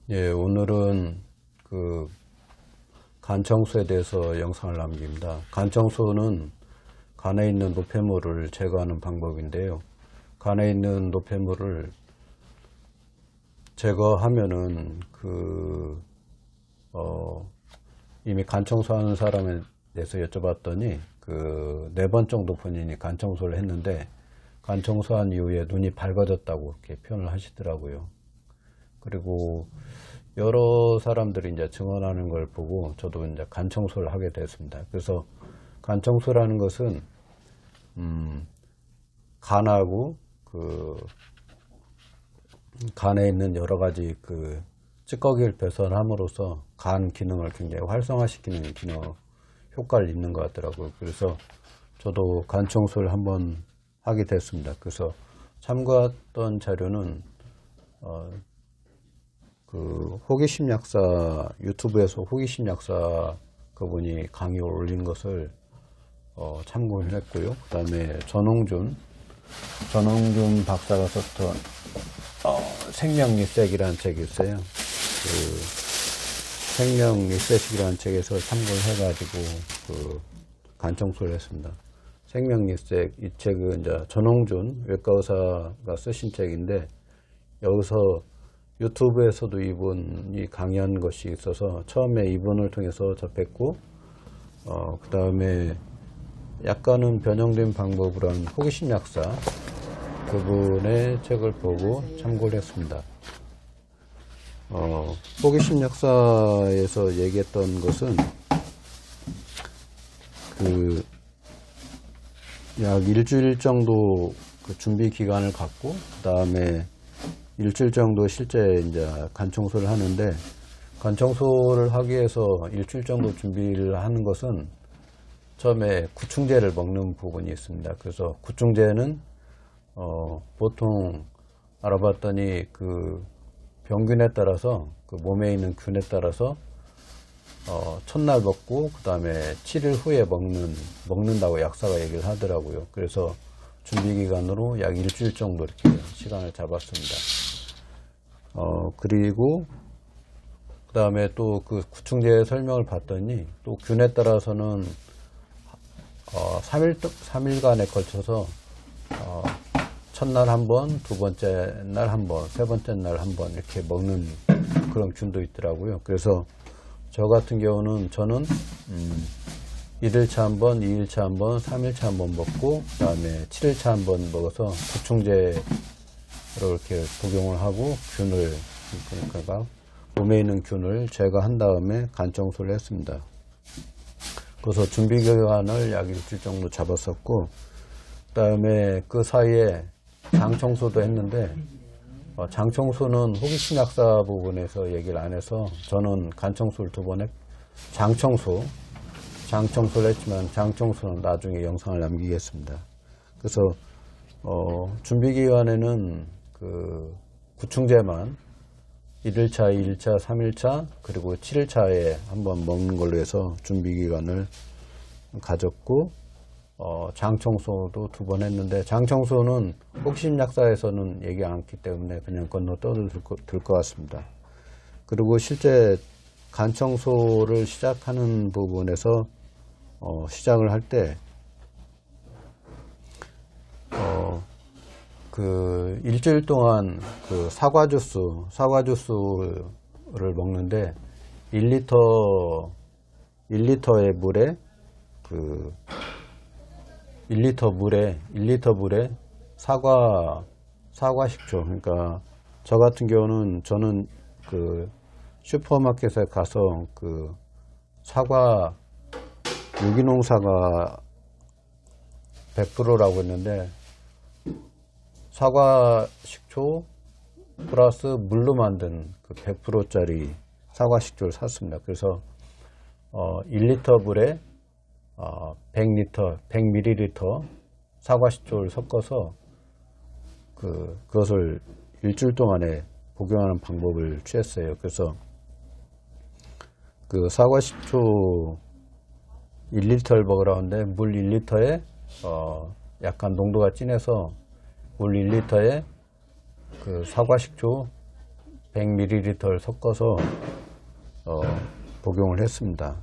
예, 오늘은 그 간청소에 대해서 영상을 남깁니다. 간청소는 간에 있는 노폐물을 제거하는 방법인데요. 간에 있는 노폐물을 제거하면은 이미 간청소하는 사람에 대해서 여쭤봤더니 4번 정도 본인이 간청소를 했는데 간청소한 이후에 눈이 밝아졌다고 이렇게 표현을 하시더라고요. 그리고 여러 사람들이 이제 증언하는 걸 보고 저도 이제 간청소를 하게 됐습니다. 그래서 간청소라는 것은 간하고 간에 있는 여러 가지 찌꺼기를 배설함으로써 간 기능을 굉장히 활성화시키는 기능 효과를 있는 것 같더라고요. 그래서 저도 간청소를 한번 하게 됐습니다. 그래서 참고했던 자료는 호기심 약사 유튜브에서 호기심 약사 그분이 강의 올린 것을 참고를 했고요. 그 다음에 전홍준 박사가 썼던 생명리셋이라는 책이 있어요. 생명리셋이라는 책에서 참고를 해가지고 간청소를 했습니다. 생명리셋 이 책은 이제 전홍준 외과의사가 쓰신 책인데 여기서 유튜브에서도 이분이 강의한 것이 있어서 처음에 이분을 통해서 접했고 그 다음에 약간은 변형된 방법으로 한 호기심 약사 그분의 책을 보고 참고를 했습니다. 호기심 약사에서 얘기했던 것은 약 일주일 정도 준비 기간을 갖고 그 다음에 일주일 정도 실제 이제 간청소를 하는데 간청소를 하기 위해서 일주일 정도 준비를 하는 것은 처음에 구충제를 먹는 부분이 있습니다. 그래서 구충제는 보통 알아봤더니 병균에 따라서 몸에 있는 균에 따라서 첫날 먹고 그 다음에 7일 후에 먹는다고 약사가 얘기를 하더라고요. 그래서 준비 기간으로 약 일주일 정도 이렇게 시간을 잡았습니다. 그리고 그 다음에 또 구충제 설명을 봤더니 또 균에 따라서는 3일간에 걸쳐서 첫날 한 번, 두 번째 날 한 번, 세 번째 날 한 번 이렇게 먹는 그런 균도 있더라고요. 그래서 저 같은 경우는 저는 1일차 한 번, 2일차 한 번, 3일차 한 번 먹고 그 다음에 7일차 한 번 먹어서 구충제로 이렇게 복용을 하고 그러니까 몸에 있는 균을 제거한 다음에 간청소를 했습니다. 그래서 준비 기간을 약 일주일 정도 잡았었고 그 다음에 그 사이에 장청소도 했는데 장청소는 호기심 약사 부분에서 얘기를 안 해서 저는 간청소를 2번 장청소를 했지만 장청소는 나중에 영상을 남기겠습니다. 그래서 준비 기간에는 구충제만 1일차, 2일차, 3일차 그리고 7일차에 한번 먹는 걸로 해서 준비 기간을 가졌고 장청소도 2번 했는데 장청소는 호기심 약사에서는 얘기 않기 때문에 그냥 건너뛰어도 될 것 같습니다. 그리고 실제 간청소를 시작하는 부분에서 시작을 할 때 일주일 동안 사과 주스를 먹는데 1리터의 물에 1리터 물에 사과 식초. 그러니까 저 같은 경우는 저는 슈퍼마켓에 가서 사과 유기농 사과 100%라고 했는데 사과 식초 플러스 물로 만든 100%짜리 사과 식초를 샀습니다. 그래서 1리터 물에 100ml 사과 식초를 섞어서 그것을 일주일 동안에 복용하는 방법을 취했어요. 그래서 사과 식초 1리터를 먹으라고 하는데 물 1리터에 약간 농도가 진해서 물 1리터에 사과 식초 100ml를 섞어서 복용을 했습니다.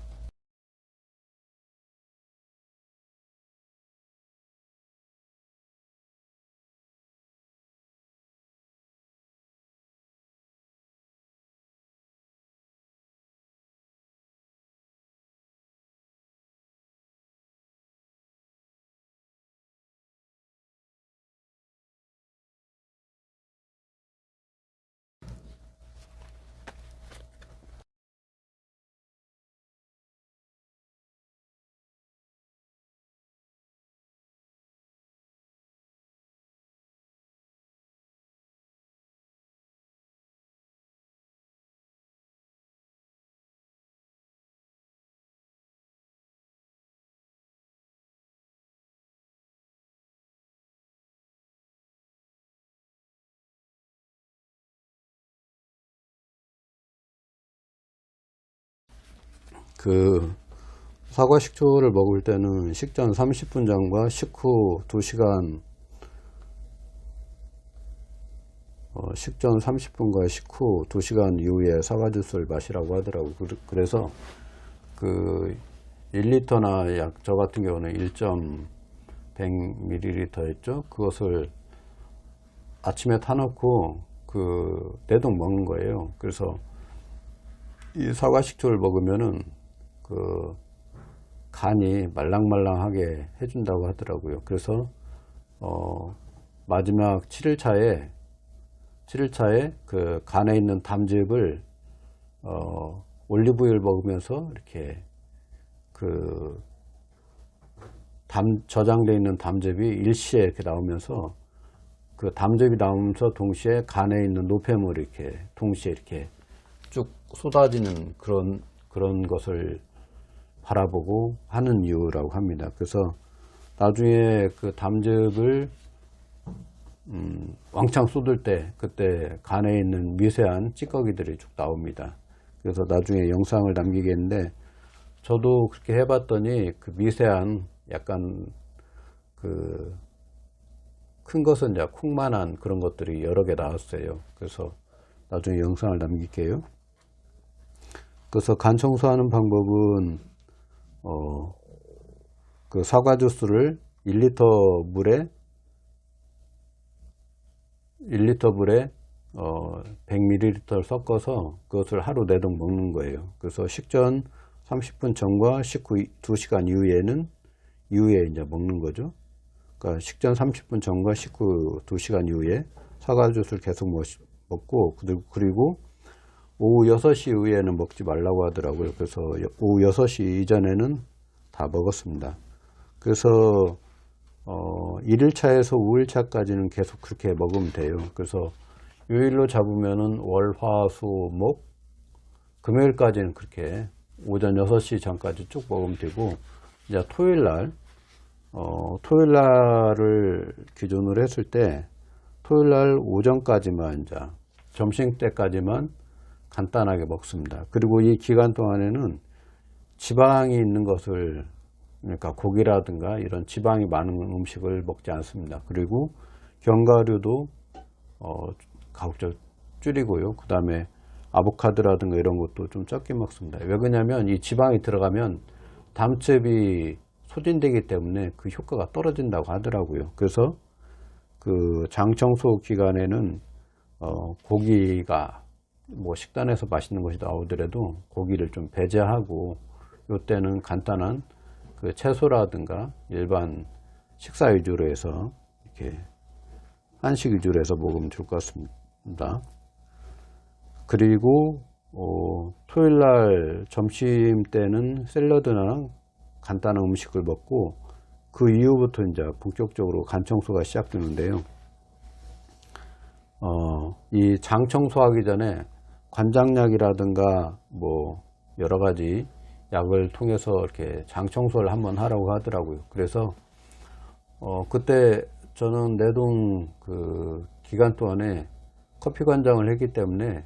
그 사과 식초를 먹을 때는 식전 30분 전과 식후 2시간, 식전 30분과 식후 2시간 이후에 사과 주스를 마시라고 하더라고요. 그래서 그 1리터나 약 저 같은 경우는 1.100ml 했죠. 그것을 아침에 타놓고 그 내동 먹는 거예요. 그래서 이 사과 식초를 먹으면은 그 간이 말랑말랑하게 해준다고 하더라고요. 그래서 마지막 7일차에 그 간에 있는 담즙을 올리브유를 먹으면서 이렇게 그 저장되어 있는 담즙이 일시에 이렇게 나오면서 그 담즙이 나오면서 동시에 간에 있는 노폐물이 이렇게 동시에 이렇게 쭉 쏟아지는 그런 것을 바라보고 하는 이유라고 합니다. 그래서 나중에 그 담즙을 왕창 쏟을 때 그때 간에 있는 미세한 찌꺼기들이 쭉 나옵니다. 그래서 나중에 영상을 남기겠는데 저도 그렇게 해봤더니 그 미세한 약간 그 큰 것은 이제 콩만한 그런 것들이 여러 개 나왔어요. 그래서 나중에 영상을 남길게요. 그래서 간 청소하는 방법은 그 사과 주스를 1리터 물에 100ml 섞어서 그것을 하루 내동 먹는 거예요. 그래서 식전 30분 전과 식후 2시간 이후에 이제 먹는 거죠. 그러니까 식전 30분 전과 식후 2시간 이후에 사과 주스를 계속 먹고, 그리고 오후 6시 이후에는 먹지 말라고 하더라고요. 그래서 오후 6시 이전에는 다 먹었습니다. 그래서 1일차에서 5일차까지는 계속 그렇게 먹으면 돼요. 그래서 요일로 잡으면은 월, 화, 수, 목, 금요일까지는 그렇게 오전 6시 전까지 쭉 먹으면 되고, 이제 토요일날을 기준으로 했을 때 토요일날 오전까지만, 이제 점심 때까지만 간단하게 먹습니다. 그리고 이 기간 동안에는 지방이 있는 것을, 그러니까 고기라든가 이런 지방이 많은 음식을 먹지 않습니다. 그리고 견과류도 가급적 줄이고요. 그 다음에 아보카도라든가 이런 것도 좀 적게 먹습니다. 왜 그러냐면 이 지방이 들어가면 담즙이 소진되기 때문에 그 효과가 떨어진다고 하더라고요. 그래서 그 장청소 기간에는 고기가 뭐 식단에서 맛있는 것이 나오더라도 고기를 좀 배제하고, 이때는 간단한 그 채소라든가 일반 식사 위주로 해서 이렇게 한식 위주로 해서 먹으면 좋을 것 같습니다. 그리고 토요일날 점심 때는 샐러드나 간단한 음식을 먹고, 그 이후부터 이제 본격적으로 간 청소가 시작되는데요. 이 장 청소하기 전에 관장약이라든가 뭐 여러 가지 약을 통해서 이렇게 장 청소를 한번 하라고 하더라고요. 그래서 그때 저는 내동 그 기간 동안에 커피 관장을 했기 때문에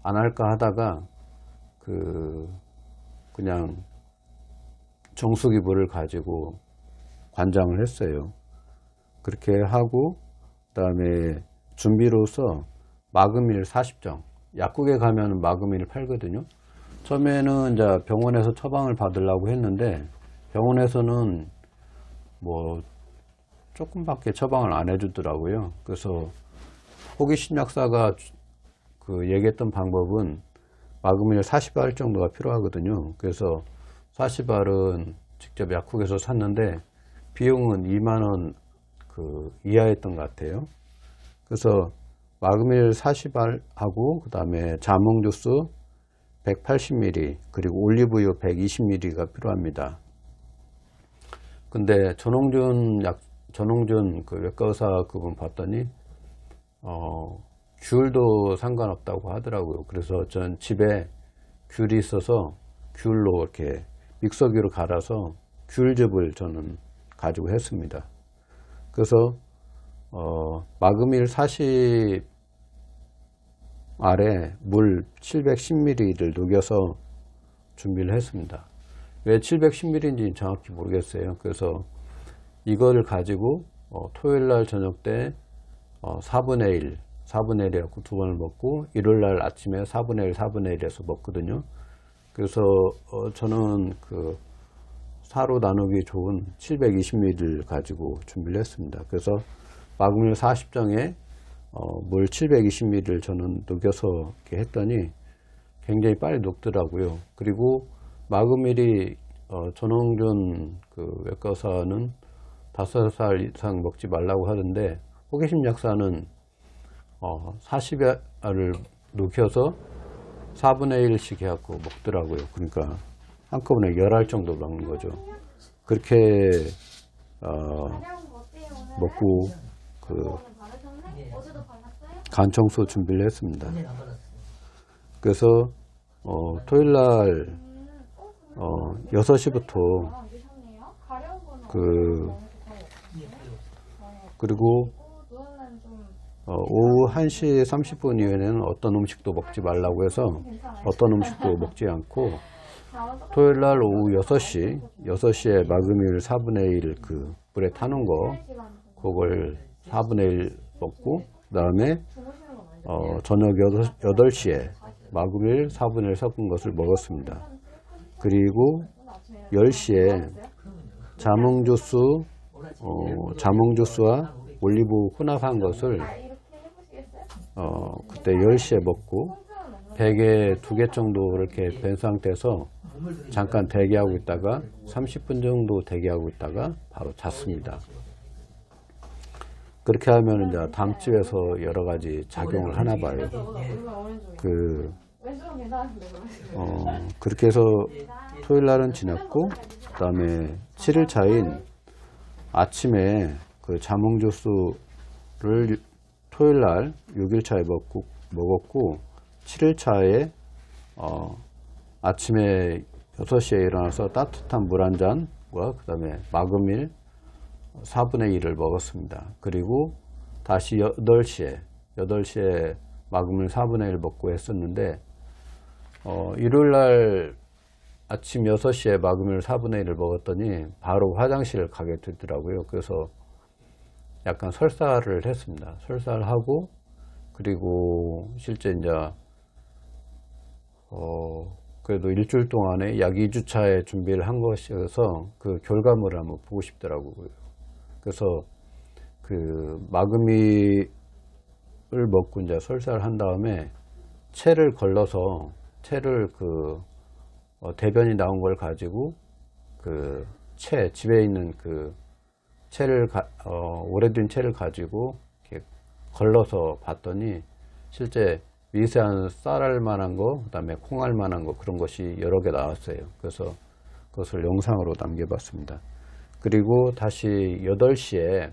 안 할까 하다가 그냥 정수기 물을 가지고 관장을 했어요. 그렇게 하고, 그 다음에 준비로서 마그밀 40정, 약국에 가면 마그밀을 팔거든요. 처음에는 이제 병원에서 처방을 받으려고 했는데 병원에서는 뭐 조금밖에 처방을 안 해주더라고요. 그래서 호기심 약사가 그 얘기했던 방법은 마그밀 40알 정도가 필요하거든요. 그래서 40알은 직접 약국에서 샀는데 비용은 2만원 그 이하였던 것 같아요. 그래서 마그밀 40알하고 그 다음에 자몽 주스 180ml 그리고 올리브유 120ml가 필요합니다. 근데 전홍준 그 외과 의사 그분 봤더니 귤도 상관없다고 하더라고요. 그래서 전 집에 귤이 있어서 귤로 이렇게 믹서기로 갈아서 귤즙을 저는 가지고 했습니다. 그래서 마그밀 40알에 물 710ml를 녹여서 준비를 했습니다. 왜 710ml인지 정확히 모르겠어요. 그래서 이거를 가지고 토요일날 저녁 때 4분의 1 해갖고 두 번을 먹고 일요일날 아침에 4분의 1 4분의 1 해서 먹거든요. 그래서 저는 그 사로 나누기 좋은 720ml를 가지고 준비를 했습니다. 그래서 마그밀 40정에 물 720ml를 저는 녹여서 이렇게 했더니 굉장히 빨리 녹더라고요. 그리고 마그밀이 전홍준 그 외과 의사는 5살 이상 먹지 말라고 하던데 호기심 약사는 40알을 녹여서 4분의 1씩 해갖고 먹더라고요. 그러니까 한꺼번에 10알 정도 먹는 거죠. 그렇게 먹고 그 간 청소 준비를 했습니다. 그래서 토요일날 6시부터 그리고 오후 1시 30분 이후에는 어떤 음식도 먹지 말라고 해서 어떤 음식도 먹지 않고 토요일날 오후 6시에 마그밀 4분의 1 그 물에 타는 거 그걸 4분의 1 먹고 그 다음에 저녁 8시에 마그밀 4분의 1 섞은 것을 먹었습니다. 그리고 10시에 자몽 주스와 올리브 혼합한 것을 그때 10시에 먹고 베개 2개 정도 이렇게 된 상태에서 잠깐 대기하고 있다가 30분 정도 대기하고 있다가 바로 잤습니다. 그렇게 하면 이제 담즙에서 여러 가지 작용을 하나 봐요. 그렇게 해서 토요일 날은 지났고 그 다음에 7일 차인 아침에 그 자몽 주스를 토요일 날 6일 차에 먹었고 7일 차에 아침에 6시에 일어나서 따뜻한 물 한 잔과 그 다음에 마그밀 4분의 1을 먹었습니다. 그리고 다시 8시에 마그밀 4분의 1 먹고 했었는데 일요일날 아침 6시에 마그밀 4분의 1을 먹었더니 바로 화장실을 가게 되더라고요. 그래서 약간 설사를 했습니다. 설사를 하고 그리고 실제 이제 그래도 일주일 동안에 약 2주차에 준비를 한 것이어서 그 결과물을 한번 보고 싶더라고요. 그래서 그 마그밀을 먹고 이제 설사를 한 다음에 채를 걸러서 그 대변이 나온 걸 가지고 그 집에 있는 그 채를 오래된 채를 가지고 이렇게 걸러서 봤더니 실제 미세한 쌀알 만한 거, 그 다음에 콩알 만한 거 그런 것이 여러 개 나왔어요. 그래서 그것을 영상으로 남겨봤습니다. 그리고 다시 8시에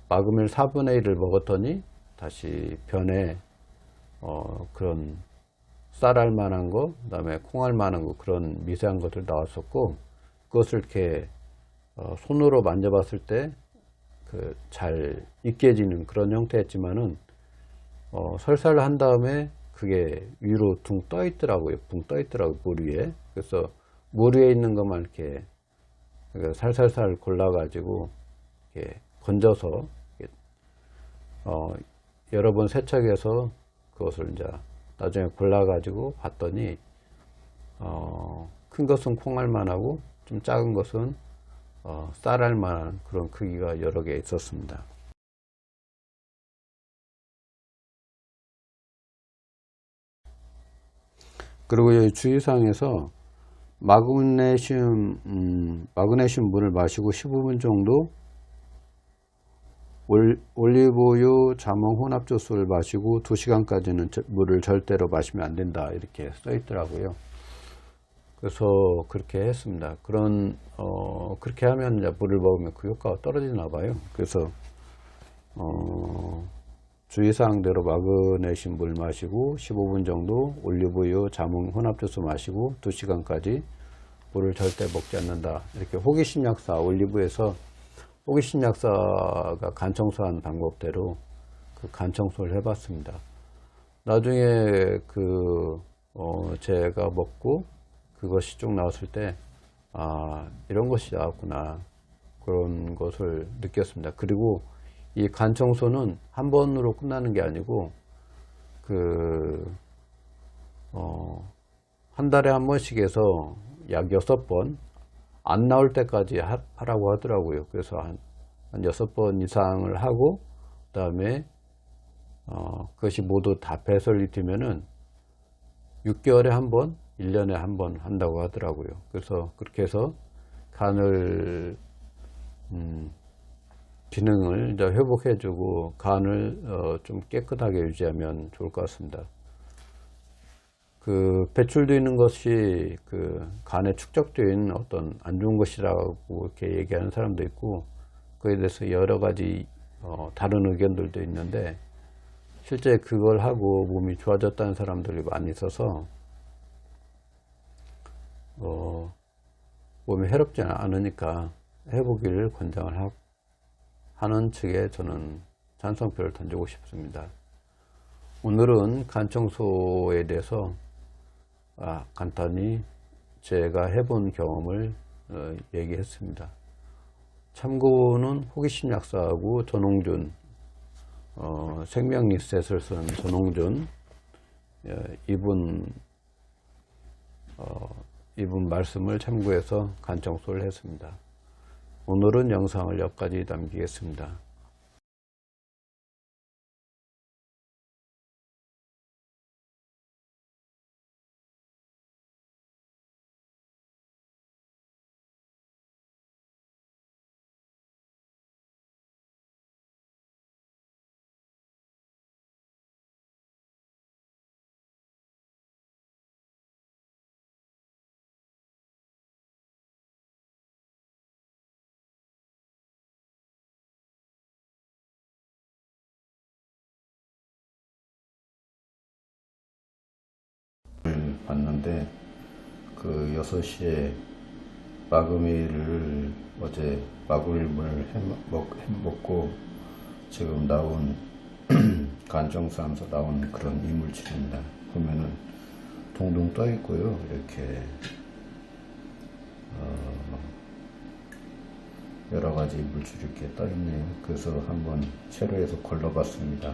마그밀 4분의 1을 먹었더니 다시 변에 그런 쌀알 만한 거, 그 다음에 콩알 만한 거 그런 미세한 것들 나왔었고 그것을 이렇게 손으로 만져봤을 때 그 잘 익혀지는 그런 형태였지만은 설사를 한 다음에 그게 위로 둥 떠 있더라고요. 붕 떠 있더라고요. 물 위에. 그래서 물 위에 있는 것만 이렇게 살살살 골라 가지고 이렇게 건져서 여러 번 세척해서 그것을 이제 나중에 골라가지고 봤더니 큰 것은 콩알만하고 좀 작은 것은 쌀알만한 그런 크기가 여러 개 있었습니다. 그리고 여기 주의사항에서 마그네슘 물을 마시고 15분 정도 올리브유 자몽 혼합 주스를 마시고 2시간까지는 물을 절대로 마시면 안 된다 이렇게 써 있더라고요. 그래서 그렇게 했습니다. 그렇게 하면 이제 물을 먹으면 그 효과가 떨어지나 봐요. 그래서 주의사항대로 마그네슘 물 마시고 15분 정도 올리브유 자몽 혼합 주스 마시고 2시간까지 물을 절대 먹지 않는다. 이렇게 호기심 약사 올리브에서 호기심 약사가 간 청소한 방법대로 그 간 청소를 해봤습니다. 나중에 제가 먹고 그것이 쭉 나왔을 때 이런 것이 나왔구나 그런 것을 느꼈습니다. 그리고 이 간 청소는 한 번으로 끝나는 게 아니고 한 달에 한 번씩 해서 약 6번 안 나올 때까지 하라고 하더라고요. 그래서 한 6번 이상을 하고 그 다음에 그것이 모두 다 배설이 되면은 6개월에 한 번, 1년에 한 번 한다고 하더라고요. 그래서 그렇게 해서 간을 기능을 이제 회복해주고 간을 좀 깨끗하게 유지하면 좋을 것 같습니다. 배출되어 있는 것이 간에 축적되어 있는 어떤 안 좋은 것이라고 이렇게 얘기하는 사람도 있고, 그에 대해서 여러 가지 다른 의견들도 있는데, 실제 그걸 하고 몸이 좋아졌다는 사람들이 많이 있어서 몸이 해롭지 않으니까 해보기를 권장을 하는 측에 저는 찬성표를 던지고 싶습니다. 오늘은 간 청소에 대해서 간단히 제가 해본 경험을 얘기했습니다. 참고는 호기심 약사하고 전홍준, 생명리셋을 쓴 전홍준 이분 말씀을 참고해서 간 청소를 했습니다. 오늘은 영상을 여기까지 남기겠습니다. 봤는데 6시에 마그미를 어제 마구일물 먹고 지금 나온 간 청소하면서 나온 그런 이물질입니다. 보면은 동동 떠 있고요. 이렇게 여러 가지 물질이 이렇게 떠 있네요. 그래서 한번 체로해서 걸러봤습니다.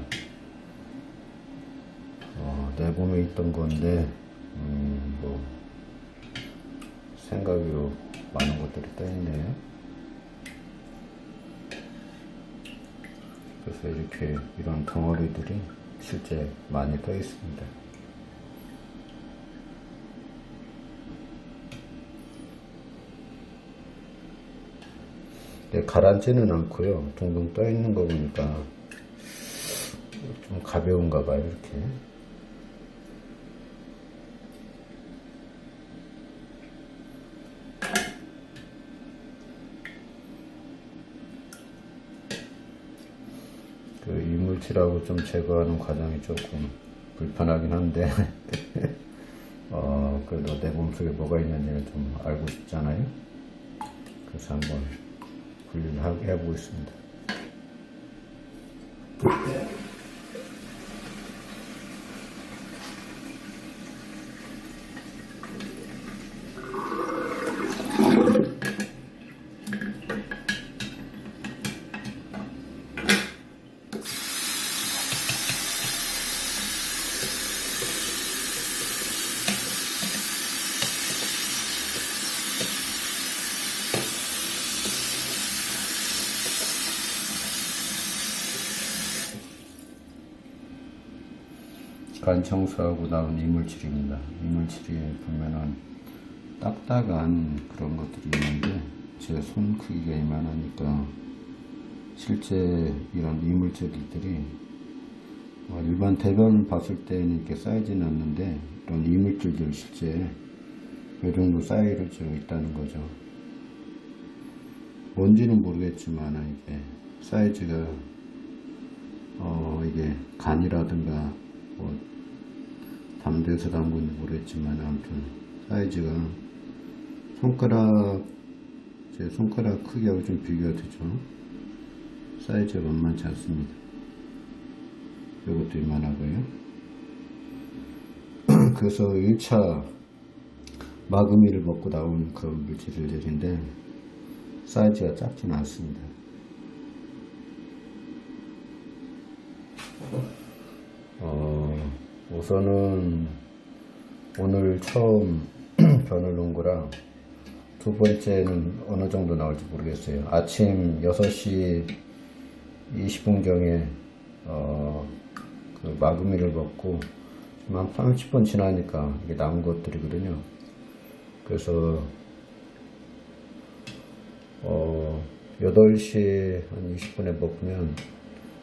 내 몸에 있던 건데 뭐 생각으로 많은 것들이 떠 있네요. 그래서 이렇게 이런 덩어리들이 실제 많이 떠 있습니다. 가라앉지는 않고요. 동동 떠 있는 거 보니까 좀 가벼운가 봐요. 이렇게. 이물질하고 좀 제거하는 과정이 조금 불편하긴 한데 그래도 내 몸속에 뭐가 있는지를 좀 알고 싶잖아요. 그래서 한번 분리를 해보고 있습니다. 간 청소하고 나온 이물질입니다. 이물질이 보면은 딱딱한 그런 것들이 있는데 제 손 크기가 이만하니까 실제 이런 이물질들이 일반 대변을 봤을 때는 이렇게 쌓이지는 않는데 이런 이물질들 실제 이 정도 쌓여져 있다는 거죠. 뭔지는 모르겠지만 이게 사이즈가 이게 간이라든가 뭐 담돼서 담은 건지 모르겠지만 아무튼 사이즈가 제 손가락 크기하고 좀 비교가 되죠. 사이즈가 만만치 않습니다. 이것도 이만하고요. 그래서 1차 마그미를 먹고 나온 그런 물질들인데 사이즈가 작지는 않습니다. 우선은 오늘 처음 변을 놓은 거랑 두 번째는 어느 정도 나올지 모르겠어요. 아침 6시 20분경에 그 마그미를 먹고 한 30분 지나니까 이게 남은 것들이거든요. 그래서 8시 한 20분에 먹으면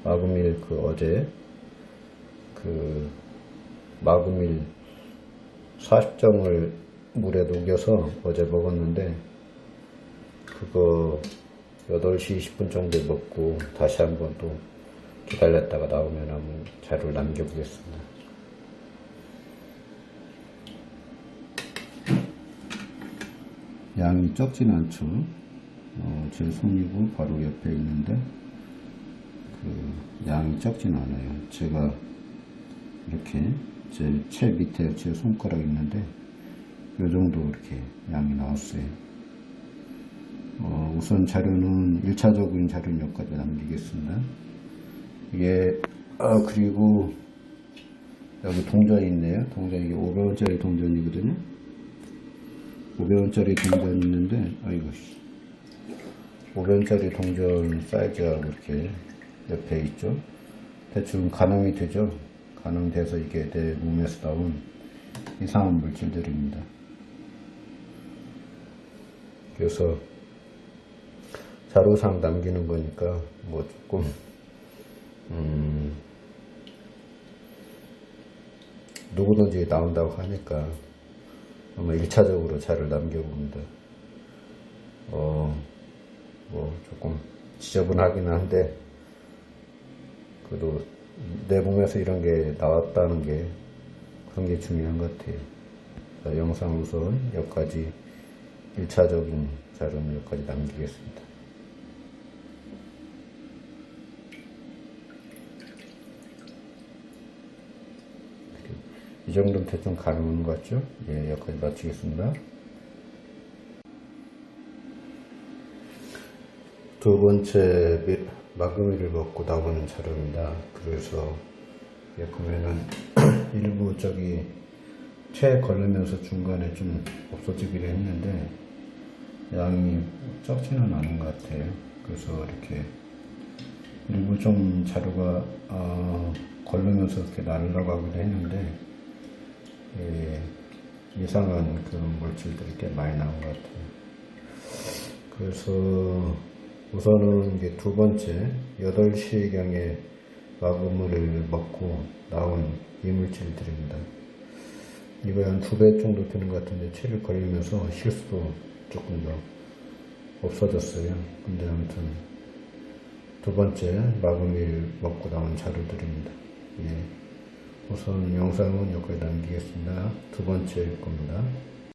마그밀 어제 그 마그밀 40정을 물에 녹여서 어제 먹었는데 그거 8시 20분 정도에 먹고 다시 한번 또 기다렸다가 나오면 한번 자료를 남겨보겠습니다. 양이 적진 않죠. 제 손이고 바로 옆에 있는데 그 양이 적진 않아요. 제가 이렇게 제 채 밑에 제 손가락 있는데 요 정도 이렇게 양이 나왔어요. 우선 자료는 1차적인 자료는 여기까지 남기겠습니다. 이게 그리고 여기 동전이 있네요. 동전 이게 500원짜리 동전이거든요. 500원짜리 동전이 있는데 500원짜리 동전 사이즈하고 이렇게 옆에 있죠. 대충 가늠이 되죠. 가늠돼서 이게 내 몸에서 나온 이상한 물질들입니다. 그래서 자료상 남기는 거니까 뭐 조금 누구든지 나온다고 하니까 아마 1차적으로 자료를 남겨봅니다. 뭐 조금 지저분하긴 한데 그래도 내 몸에서 이런 게 나왔다는 게 그런 게 중요한 것 같아요. 자, 영상 우선 여기까지 1차적인 자료는 여기까지 남기겠습니다. 이 정도는 대충 가능한 것 같죠? 예, 여기까지 마치겠습니다. 두 번째 마그미를 먹고 나오는 자료입니다. 그래서 보면은 일부 저기 체에 걸리면서 중간에 좀 없어지기도 했는데 양이 적지는 않은 것 같아요. 그래서 이렇게 일부 좀 자료가 걸리면서 이렇게 날아가기도 했는데 이상한 그런 물질들이 꽤 많이 나온 것 같아요. 그래서 우선은 이게 두 번째 8시경에 마그물을 먹고 나온 이물질들입니다. 이거 한 2배 정도 되는 것 같은데 체를 걸리면서 실수도 조금 더 없어졌어요. 근데 아무튼 두 번째 마그밀 먹고 나온 자료들입니다. 예. 우선 영상은 여기까지 남기겠습니다. 두 번째 겁니다.